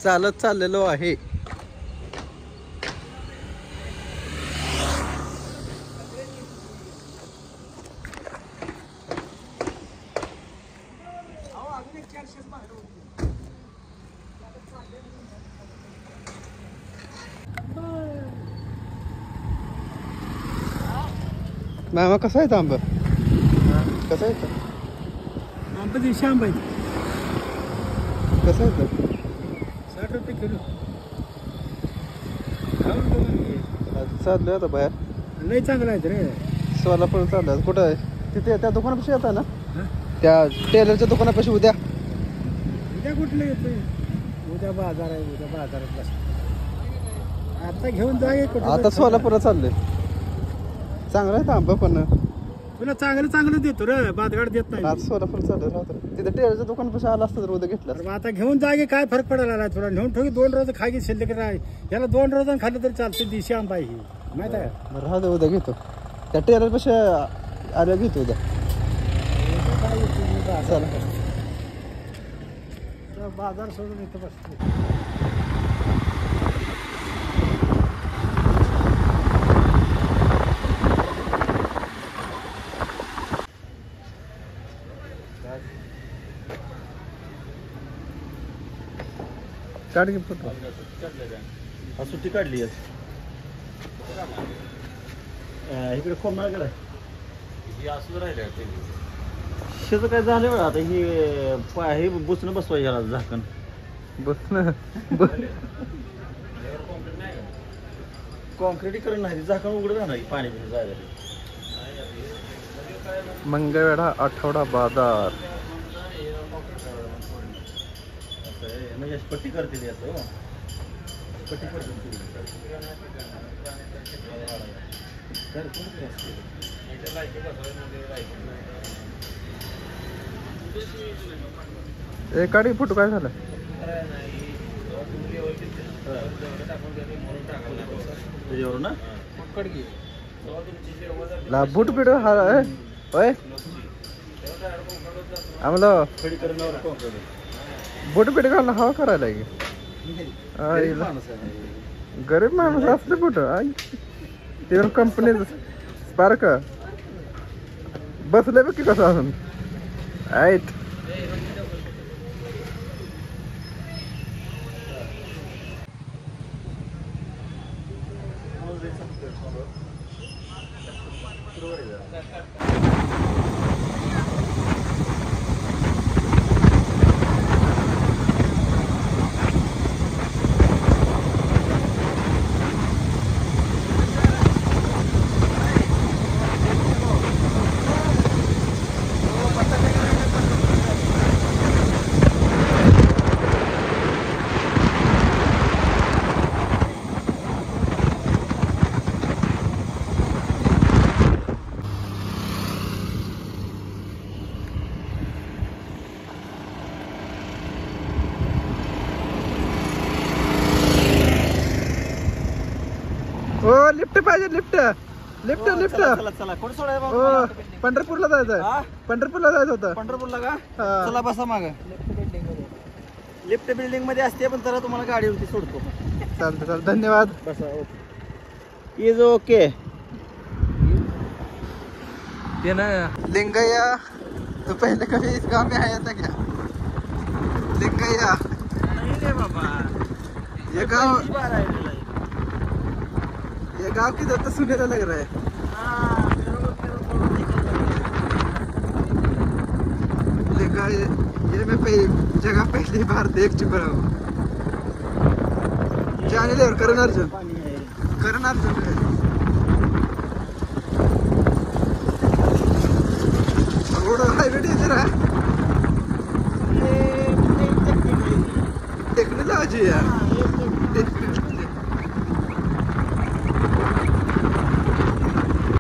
चालत चाललेलो आहे. मामा कसा आहे आंबा? कसा आहे आंबा देशी आंबा आहे. कसं आहे 60 रुपये किलो. चाललोय आता बाहेर. लय चांगला आहे रे. सोलापूर चाललं. कुठं आहे? तिथे त्या दुकानापाशी येता ना? त्या टेलरच्या दुकानापाशी उद्या. उद्या कुठलं येतोय? उद्या बाजार आहे. उद्या बाजारात बस. आता घेऊन जा. आता सोलापूरला चाललोय. चांगला आहे आंबा पण तुला चांगलं देतो रे. बादगाड देत नाही. आज सोलापूर चाललोय राहतो. तिथे टेलरच्या दुकानापाशी आला असतं तर उद्या घेतलं. आता घेऊन जा. काय फरक पडायला लागला तुला? नेऊन ठेवी 2 रोज खागी शिल्लक राह. याला 2 रोज खाल्लं तरी चालतं. देशी आंबा आहे ही, माहित आहे. राहू दे, उद्या घेतो. त्या टेलरपाशी आल्या घेतो उद्या. बाजार सोडून इथं बसतो. काढ की फोटो. सुट्टी काढली इकडे कोंबडा असं राहिलं. शेत काय झालं बघा आता. हे बुसणं बसवायचं याला झाकण. बसणं कॉन्क्रीटीकरण नाही. झाकण उघडं राहणार पाणी जायला. मंगळवेढा आठवडा बाजार. म्हणजे पट्टी करते पट्टी करते. काढ की फोटो. काय झालं? त्याच्यावर ना बूट पिट होय. आम्हाला बूट पिट घालणं हवा करायला की गरीब माणूस असते कुठं. ते कंपनी स्पार्क बसले बघ की कसं असून. ऐट हो. लिफ्ट पाहिजे. Lift lift lift. चला कोण सोडाय हो. पंढरपूरला जायचंय. पंढरपूरला जायचं होतं. पंढरपूरला का? चला बसा माग. लिफ्ट बिल्डिंग मध्ये असते पण जरा तुम्हाला गाडीवरती सोडतो. चालतं चालतं. धन्यवाद. बसा. Is okay. ये ना लिंगैया. तो पहले कभी इस गांव में आया था क्या? लिंगैया. नहीं रे बाबा. ये गांव किधर तो सुनेला लग रहा है. लिंगैया ये मैं जगह पहली बार देख चुका हूँ. जाने ले. और करण अर्जुन रोड हाईवे इधर है. टेक्नोलॉजी है.